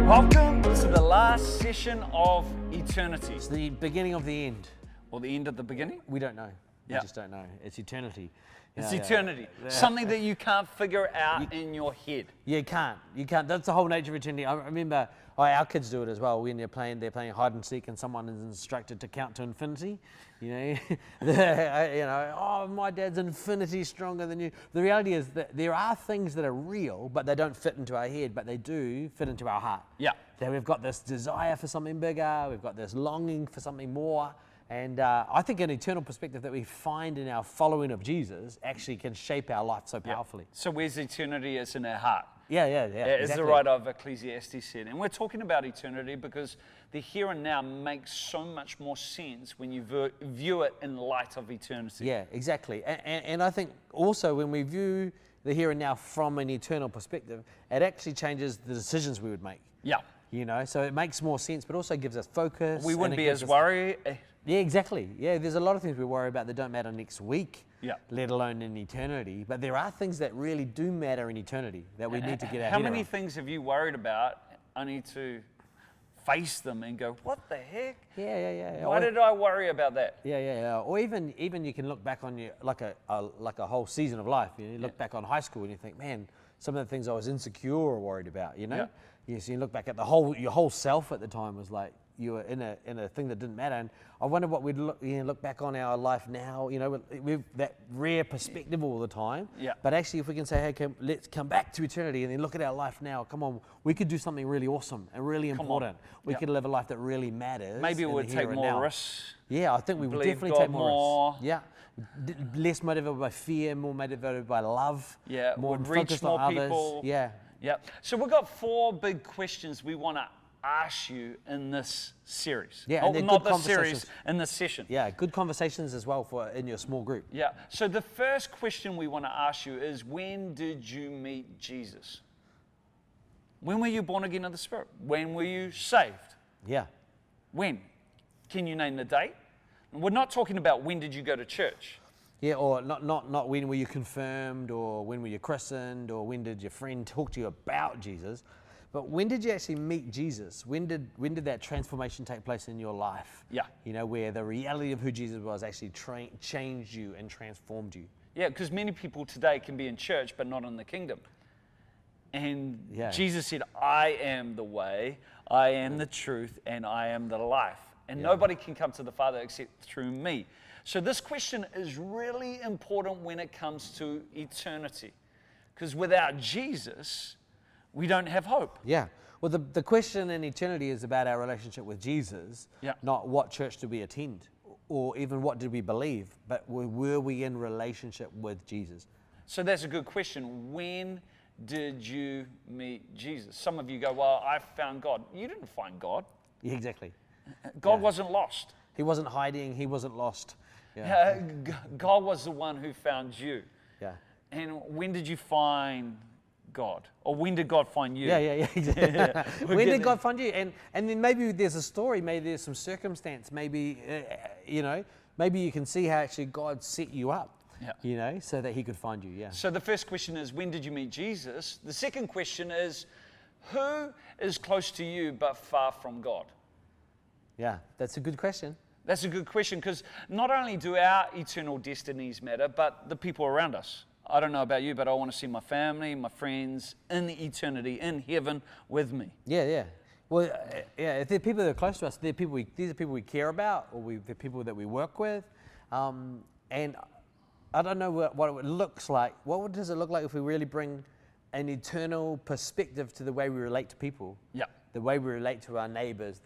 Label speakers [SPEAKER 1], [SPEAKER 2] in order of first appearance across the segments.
[SPEAKER 1] Welcome to the last session of eternity.
[SPEAKER 2] It's the beginning of the end.
[SPEAKER 1] Or the end of the beginning?
[SPEAKER 2] We don't know. We
[SPEAKER 1] Yeah.
[SPEAKER 2] just don't know. It's eternity.
[SPEAKER 1] It's eternity. Something that you can't figure out in your head.
[SPEAKER 2] You can't. You can't. That's the whole nature of eternity. I remember our kids do it as well. When they're playing hide and seek, and someone is instructed to count to infinity. You know, oh, my dad's infinity stronger than you. The reality is that there are things that are real, but they don't fit into our head, but they do fit into our heart.
[SPEAKER 1] Yeah.
[SPEAKER 2] That we've got this desire for something bigger. We've got this longing for something more. And I think an eternal perspective that we find in our following of Jesus actually can shape our life so powerfully.
[SPEAKER 1] So where's eternity? It's in our heart.
[SPEAKER 2] Yeah.
[SPEAKER 1] As the writer of Ecclesiastes said. And we're talking about eternity because the here and now makes so much more sense when you view it in light of eternity.
[SPEAKER 2] Yeah, exactly. And I think also when we view the here and now from an eternal perspective, it actually changes the decisions we would make.
[SPEAKER 1] Yeah.
[SPEAKER 2] You know, so it makes more sense, but also gives us focus.
[SPEAKER 1] We wouldn't be as worried.
[SPEAKER 2] Yeah, exactly. Yeah, there's a lot of things we worry about that don't matter next week,
[SPEAKER 1] Yeah.
[SPEAKER 2] let alone in eternity. But there are things that really do matter in eternity that we need to get our
[SPEAKER 1] How
[SPEAKER 2] head
[SPEAKER 1] many
[SPEAKER 2] around.
[SPEAKER 1] things have you worried about only to face them and go, what the heck?
[SPEAKER 2] Yeah.
[SPEAKER 1] Why did I worry about that?
[SPEAKER 2] Yeah. Or even you can look back on your like a whole season of life. You look back on high school and you think, man, some of the things I was insecure or worried about. You know.
[SPEAKER 1] Yeah.
[SPEAKER 2] Yes. You look back at your whole self at the time was like you were in a thing that didn't matter. And I wonder what we'd look back on our life now. You know, with that rare perspective all the time.
[SPEAKER 1] Yeah.
[SPEAKER 2] But actually, if we can say, hey, let's come back to eternity and then look at our life now. Come on, we could do something really awesome and really important. We
[SPEAKER 1] Yeah.
[SPEAKER 2] could live a life that really matters.
[SPEAKER 1] Maybe it
[SPEAKER 2] in the
[SPEAKER 1] would
[SPEAKER 2] here
[SPEAKER 1] take
[SPEAKER 2] and
[SPEAKER 1] more
[SPEAKER 2] now.
[SPEAKER 1] risks.
[SPEAKER 2] Yeah, I think we would
[SPEAKER 1] Believe
[SPEAKER 2] definitely
[SPEAKER 1] God
[SPEAKER 2] take more risks.
[SPEAKER 1] more.
[SPEAKER 2] Yeah. Less motivated by fear, more motivated by love.
[SPEAKER 1] Yeah,
[SPEAKER 2] more
[SPEAKER 1] would reach
[SPEAKER 2] focused
[SPEAKER 1] more
[SPEAKER 2] on
[SPEAKER 1] people.
[SPEAKER 2] others. Yeah.
[SPEAKER 1] Yeah. So we've got 4 big questions we want to ask you in this series.
[SPEAKER 2] Yeah, and they're
[SPEAKER 1] not
[SPEAKER 2] good
[SPEAKER 1] this series,
[SPEAKER 2] conversations.
[SPEAKER 1] in this session.
[SPEAKER 2] Yeah, good conversations as well in your small group.
[SPEAKER 1] Yeah. So the first question we want to ask you is, when did you meet Jesus? When were you born again of the Spirit? When were you saved?
[SPEAKER 2] Yeah.
[SPEAKER 1] When? Can you name the date? We're not talking about when did you go to church.
[SPEAKER 2] Yeah, or not when were you confirmed, or when were you christened, or when did your friend talk to you about Jesus, but when did you actually meet Jesus? When did that transformation take place in your life?
[SPEAKER 1] Yeah.
[SPEAKER 2] You know, where the reality of who Jesus was actually changed you and transformed you.
[SPEAKER 1] Yeah, because many people today can be in church but not in the kingdom. And
[SPEAKER 2] Yeah.
[SPEAKER 1] Jesus said, I am the way, I am the truth, and I am the life. And nobody can come to the Father except through me. So this question is really important when it comes to eternity. Because without Jesus, we don't have hope.
[SPEAKER 2] Yeah. Well, the question in eternity is about our relationship with Jesus,
[SPEAKER 1] Yeah.
[SPEAKER 2] not what church did we attend, or even what did we believe, but were we in relationship with Jesus?
[SPEAKER 1] So that's a good question. When did you meet Jesus? Some of you go, well, I found God. You didn't find God.
[SPEAKER 2] Yeah, exactly.
[SPEAKER 1] God wasn't lost.
[SPEAKER 2] He wasn't hiding. He wasn't lost.
[SPEAKER 1] God was the one who found you.
[SPEAKER 2] Yeah.
[SPEAKER 1] And when did you find God? Or when did God find you?
[SPEAKER 2] Yeah. Exactly. When
[SPEAKER 1] getting
[SPEAKER 2] did God find you? And then maybe there's a story, maybe there's some circumstance, maybe, maybe you can see how actually God set you up, so that he could find you, yeah.
[SPEAKER 1] So the first question is, when did you meet Jesus? The second question is, who is close to you but far from God?
[SPEAKER 2] Yeah, that's a good question.
[SPEAKER 1] That's a good question, because not only do our eternal destinies matter, but the people around us. I don't know about you, but I want to see my family, my friends in eternity, in heaven with me.
[SPEAKER 2] Yeah. Well, if they're people that are close to us, these are people we care about, or they're people that we work with. And I don't know what it looks like. What does it look like if we really bring an eternal perspective to the way we relate to people?
[SPEAKER 1] Yeah.
[SPEAKER 2] The way we relate to our neighbors,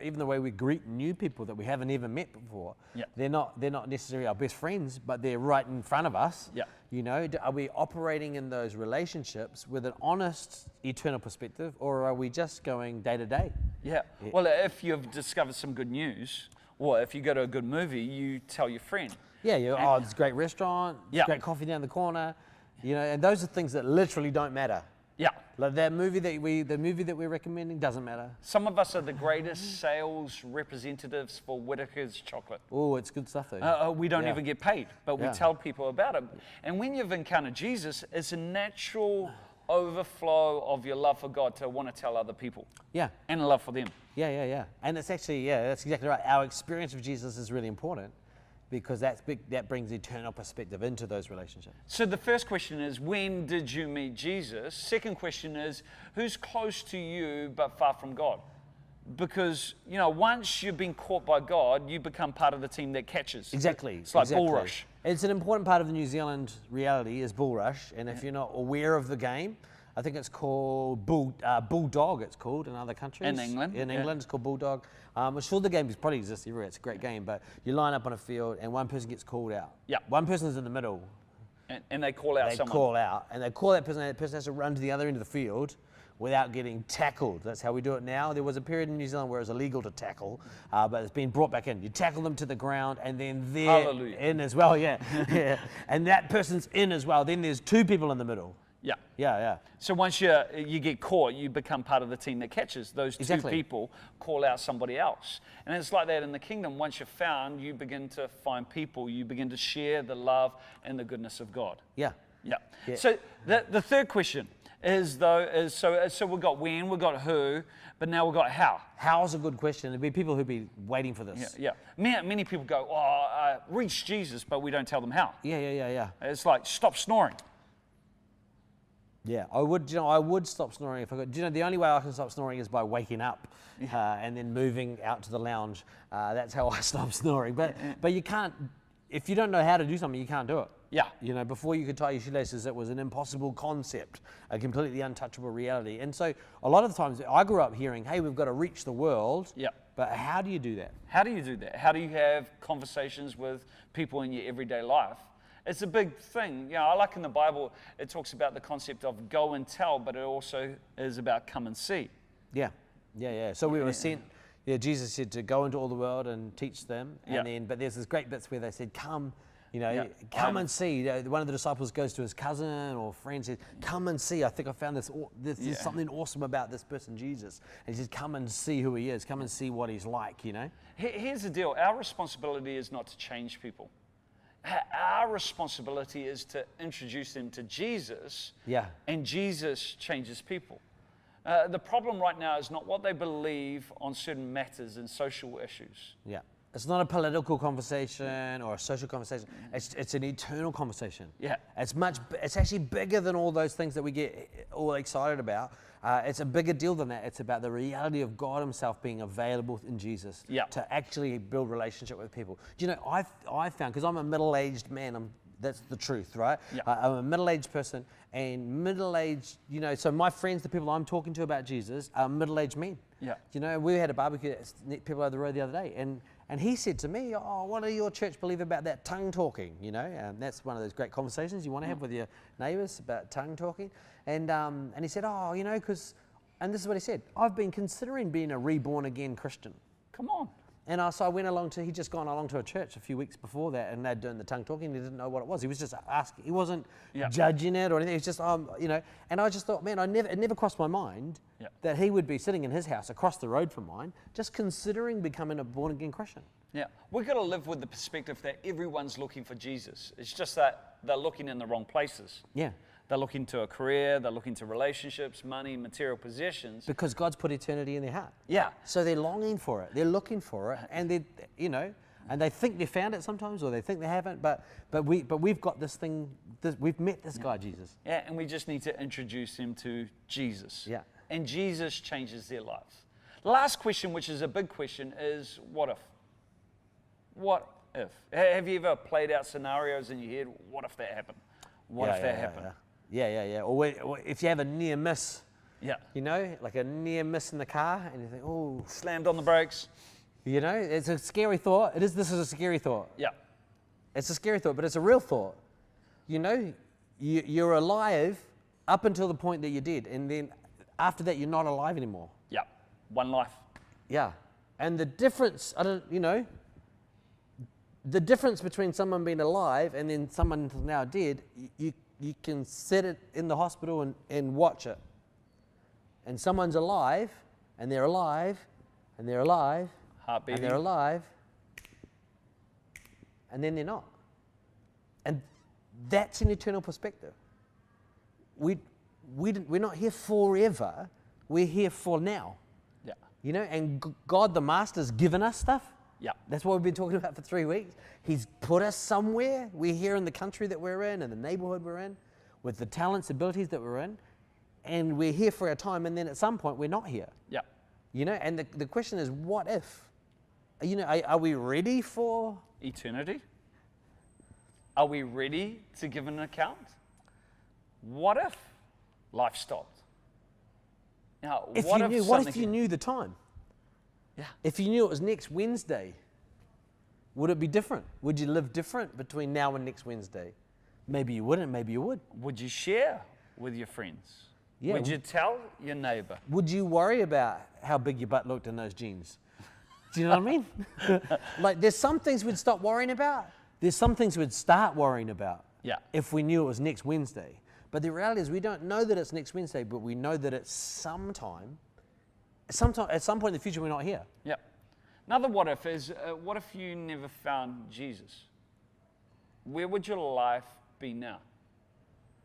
[SPEAKER 2] even the way we greet new people that we haven't ever met before.
[SPEAKER 1] Yeah.
[SPEAKER 2] They're not necessarily our best friends, but they're right in front of us.
[SPEAKER 1] Yeah.
[SPEAKER 2] You know, are we operating in those relationships with an honest eternal perspective, or are we just going day to day?
[SPEAKER 1] Yeah. Well, if you've discovered some good news, or if you go to a good movie, you tell your friend.
[SPEAKER 2] Yeah. It's a great restaurant.
[SPEAKER 1] Yeah.
[SPEAKER 2] Great coffee down the corner. You know, and those are things that literally don't matter.
[SPEAKER 1] Yeah.
[SPEAKER 2] Like the movie that we're recommending doesn't matter.
[SPEAKER 1] Some of us are the greatest sales representatives for Whittaker's chocolate.
[SPEAKER 2] Oh, it's good stuff though.
[SPEAKER 1] We don't even get paid, but we
[SPEAKER 2] Yeah.
[SPEAKER 1] tell people about it. And when you've encountered Jesus, it's a natural overflow of your love for God to want to tell other people
[SPEAKER 2] Yeah.
[SPEAKER 1] and a love for them.
[SPEAKER 2] Yeah. And it's actually, that's exactly right. Our experience of Jesus is really important because that brings eternal perspective into those relationships.
[SPEAKER 1] So the first question is, when did you meet Jesus? Second question is, who's close to you but far from God? Because, once you've been caught by God, you become part of the team that catches.
[SPEAKER 2] Exactly.
[SPEAKER 1] It's like
[SPEAKER 2] exactly.
[SPEAKER 1] bull rush.
[SPEAKER 2] It's an important part of the New Zealand reality is bull rush. And if you're not aware of the game, I think it's called bulldog. It's called in other countries.
[SPEAKER 1] In England,
[SPEAKER 2] In
[SPEAKER 1] yeah.
[SPEAKER 2] England, it's called bulldog. I'm sure the game probably exists everywhere. It's a great game, but you line up on a field and one person gets called out.
[SPEAKER 1] Yeah.
[SPEAKER 2] One person's in the middle.
[SPEAKER 1] And they call out
[SPEAKER 2] They
[SPEAKER 1] someone.
[SPEAKER 2] call out, and they call that person. And that person has to run to the other end of the field without getting tackled. That's how we do it now. There was a period in New Zealand where it was illegal to tackle, but it's been brought back in. You tackle them to the ground, and then they're
[SPEAKER 1] Hallelujah.
[SPEAKER 2] in as well. Yeah, yeah. And that person's in as well. Then there's two people in the middle.
[SPEAKER 1] Yeah.
[SPEAKER 2] Yeah.
[SPEAKER 1] So once you get caught, you become part of the team that catches. Those two
[SPEAKER 2] Exactly.
[SPEAKER 1] people call out somebody else. And it's like that in the kingdom. Once you're found, you begin to find people. You begin to share the love and the goodness of God.
[SPEAKER 2] Yeah.
[SPEAKER 1] Yeah.
[SPEAKER 2] Yeah.
[SPEAKER 1] So the third question so we've got when, we've got who, but now we've got how.
[SPEAKER 2] How's a good question. There'd be people who'd be waiting for this.
[SPEAKER 1] Yeah. Many people go, reach Jesus, but we don't tell them how.
[SPEAKER 2] Yeah.
[SPEAKER 1] It's like, stop snoring.
[SPEAKER 2] Yeah, I would stop snoring if I could. The only way I can stop snoring is by waking up and then moving out to the lounge. That's how I stop snoring. But you can't, if you don't know how to do something, you can't do it.
[SPEAKER 1] Yeah.
[SPEAKER 2] Before you could tie your shoelaces, it was an impossible concept, a completely untouchable reality. And so a lot of the times I grew up hearing, hey, we've got to reach the world.
[SPEAKER 1] Yeah.
[SPEAKER 2] But how do you do that?
[SPEAKER 1] How do you do that? How do you have conversations with people in your everyday life? It's a big thing. I like in the Bible, it talks about the concept of go and tell, but it also is about come and see.
[SPEAKER 2] Yeah. So we were sent. Yeah, Jesus said to go into all the world and teach them. And but there's this great bits where they said, come, come and see. One of the disciples goes to his cousin or friend, says, come and see. I think I found there's something awesome about this person, Jesus. And he says, come and see who he is. Come and see what he's like,
[SPEAKER 1] Here's the deal. Our responsibility is not to change people. Our responsibility is to introduce them to Jesus.
[SPEAKER 2] Yeah.
[SPEAKER 1] And Jesus changes people. The problem right now is not what they believe on certain matters and social issues.
[SPEAKER 2] Yeah. It's not a political conversation or a social conversation. It's an eternal conversation.
[SPEAKER 1] Yeah.
[SPEAKER 2] It's actually bigger than all those things that we get all excited about. It's a bigger deal than that. It's about the reality of God himself being available in Jesus to actually build relationship with people. I found, because I'm a middle-aged man, that's the truth, right?
[SPEAKER 1] Yeah.
[SPEAKER 2] I'm a middle-aged person, and middle-aged, so my friends, the people I'm talking to about Jesus, are middle-aged men.
[SPEAKER 1] Yeah.
[SPEAKER 2] We had a barbecue at people over the road the other day, and he said to me, what do your church believe about that tongue talking? And that's one of those great conversations you want to have with your neighbours about tongue talking. And he said, because, and this is what he said, I've been considering being a reborn again Christian.
[SPEAKER 1] Come on.
[SPEAKER 2] And so I went he'd just gone along to a church a few weeks before that, and they'd done the tongue talking, and he didn't know what it was. He was just asking, he wasn't judging it or anything. He was just, and I just thought, man, it never crossed my mind that he would be sitting in his house across the road from mine, just considering becoming a born again Christian.
[SPEAKER 1] Yeah. We've got to live with the perspective that everyone's looking for Jesus. It's just that they're looking in the wrong places.
[SPEAKER 2] Yeah.
[SPEAKER 1] They're looking to a career, they're looking to relationships, money, material possessions.
[SPEAKER 2] Because God's put eternity in their heart.
[SPEAKER 1] Yeah.
[SPEAKER 2] So they're longing for it. They're looking for it, and and they think they found it sometimes, or they think they haven't. But we've got this thing. We've met this guy, Jesus.
[SPEAKER 1] Yeah, and we just need to introduce them to Jesus.
[SPEAKER 2] Yeah.
[SPEAKER 1] And Jesus changes their lives. The last question, which is a big question, is what if? What if? Have you ever played out scenarios in your head? What if that happened? What if that happened?
[SPEAKER 2] Yeah. Or if you have a near miss,
[SPEAKER 1] Yeah.
[SPEAKER 2] like a near miss in the car, and you think, oh,
[SPEAKER 1] Slammed on the brakes.
[SPEAKER 2] it's a scary thought. This is a scary thought.
[SPEAKER 1] Yeah.
[SPEAKER 2] It's a scary thought, but it's a real thought. You're alive up until the point that you're dead, and then after that, you're not alive anymore.
[SPEAKER 1] Yeah. One life.
[SPEAKER 2] Yeah. And the difference, the difference between someone being alive and then someone now dead, you can sit it in the hospital and watch it. And someone's alive, and they're alive, and they're alive,
[SPEAKER 1] Heart beating.
[SPEAKER 2] and they're alive, and then they're not. And that's an eternal perspective. we're not here forever. We're here for now.
[SPEAKER 1] Yeah.
[SPEAKER 2] You know, and God the Master's given us stuff.
[SPEAKER 1] Yeah.
[SPEAKER 2] That's what we've been talking about for 3 weeks. He's put us somewhere. We're here in the country that we're in, and the neighborhood we're in, with the talents, abilities that we're in, and we're here for a time, and then at some point we're not here.
[SPEAKER 1] Yeah.
[SPEAKER 2] You know, and the question is, what if? You know, are we ready for
[SPEAKER 1] Eternity? Are we ready to give an account? What if life stopped? Now,
[SPEAKER 2] If
[SPEAKER 1] what
[SPEAKER 2] you
[SPEAKER 1] if
[SPEAKER 2] knew, what if
[SPEAKER 1] something-
[SPEAKER 2] you knew the time?
[SPEAKER 1] Yeah.
[SPEAKER 2] If you knew it was next Wednesday, would it be different? Would you live different between now and next Wednesday? Maybe you wouldn't, maybe you would.
[SPEAKER 1] Would you share with your friends?
[SPEAKER 2] Yeah.
[SPEAKER 1] Would you tell your neighbor?
[SPEAKER 2] Would you worry about how big your butt looked in those jeans? Do you know what I mean? Like, there's some things we'd stop worrying about. There's some things we'd start worrying about.
[SPEAKER 1] Yeah.
[SPEAKER 2] If we knew it was next Wednesday. But the reality is we don't know that it's next Wednesday, but we know that it's sometime, at some point in the future, we're not here.
[SPEAKER 1] Yeah. Another what if is, what if you never found Jesus? Where would your life be now?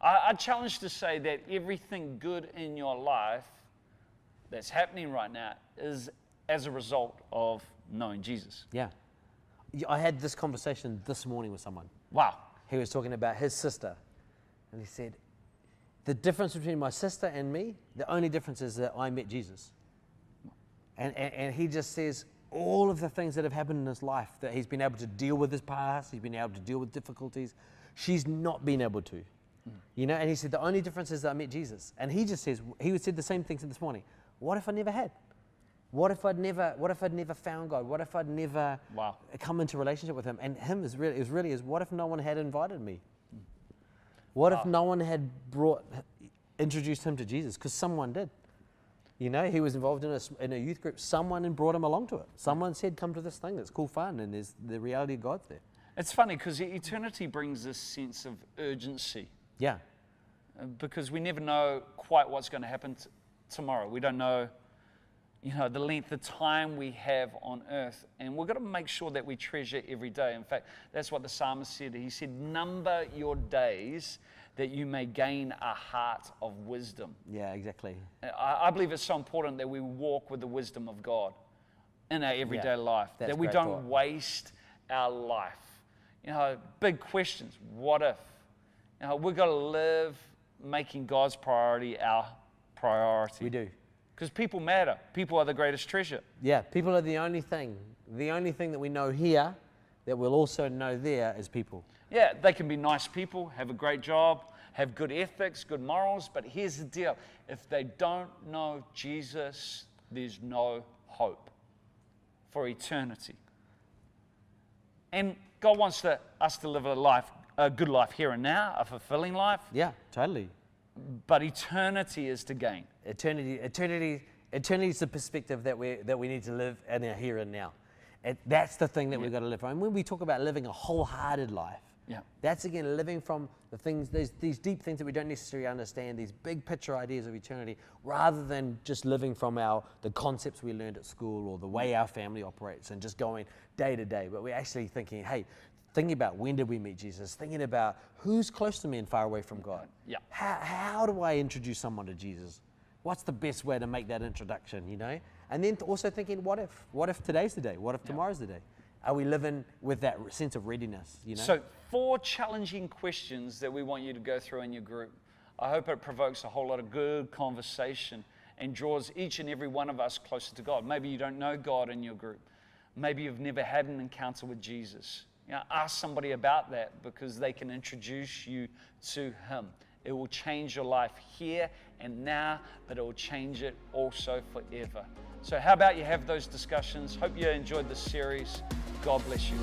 [SPEAKER 1] I challenge to say that everything good in your life that's happening right now is as a result of knowing Jesus.
[SPEAKER 2] Yeah. I had this conversation this morning with someone.
[SPEAKER 1] Wow.
[SPEAKER 2] He was talking about his sister. And he said, the difference between my sister and me, the only difference is that I met Jesus. And he just says all of the things that have happened in his life, that he's been able to deal with his past, he's been able to deal with difficulties, she's not been able to. You know, and he said the only difference is that I met Jesus. And he just says, he said the same thing this morning. What if I never had? What if I'd never found God? What if I'd never
[SPEAKER 1] Wow.
[SPEAKER 2] come into relationship with him? And him is really, what if no one had invited me? What if no one had introduced him to Jesus? Because someone did. You know, he was involved in a youth group. Someone brought him along to it. Someone said, come to this thing. It's cool fun. And there's the reality of God's there.
[SPEAKER 1] It's funny because eternity brings this sense of urgency
[SPEAKER 2] Yeah.
[SPEAKER 1] because we never know quite what's going to happen tomorrow. We don't know, the length of time we have on earth. And we've got to make sure that we treasure every day. In fact, that's what the psalmist said. He said, number your days that you may gain a heart of wisdom.
[SPEAKER 2] Yeah, exactly.
[SPEAKER 1] I believe it's so important that we walk with the wisdom of God in our everyday life,
[SPEAKER 2] that's
[SPEAKER 1] that we
[SPEAKER 2] great
[SPEAKER 1] don't
[SPEAKER 2] thought.
[SPEAKER 1] waste our life. Big questions. What if? We've got to live making God's priority our priority.
[SPEAKER 2] We do.
[SPEAKER 1] Because people matter. People are the greatest treasure.
[SPEAKER 2] Yeah, people are the only thing that we know here that we'll also know there is people.
[SPEAKER 1] Yeah, they can be nice people, have a great job, have good ethics, good morals, but here's the deal. If they don't know Jesus, there's no hope for eternity. And God wants us to live a good life here and now, a fulfilling life,
[SPEAKER 2] Yeah, totally.
[SPEAKER 1] but eternity is to gain.
[SPEAKER 2] Eternity is the perspective that we need to live in our here and now. That's the thing that we've got to live from. And when we talk about living a wholehearted life,
[SPEAKER 1] Yeah.
[SPEAKER 2] that's again living from the things, these deep things that we don't necessarily understand, these big picture ideas of eternity, rather than just living from the concepts we learned at school or the way our family operates and just going day to day. But we're actually thinking, thinking about when did we meet Jesus, thinking about who's close to me and far away from God.
[SPEAKER 1] Yeah.
[SPEAKER 2] How do I introduce someone to Jesus? What's the best way to make that introduction, And then also thinking, what if? What if today's the day? What if tomorrow's the day? Are we living with that sense of readiness,
[SPEAKER 1] So 4 challenging questions that we want you to go through in your group. I hope it provokes a whole lot of good conversation and draws each and every one of us closer to God. Maybe you don't know God in your group. Maybe you've never had an encounter with Jesus. Ask somebody about that because they can introduce you to Him. It will change your life here and now, but it will change it also forever. So how about you have those discussions? Hope you enjoyed this series. God bless you.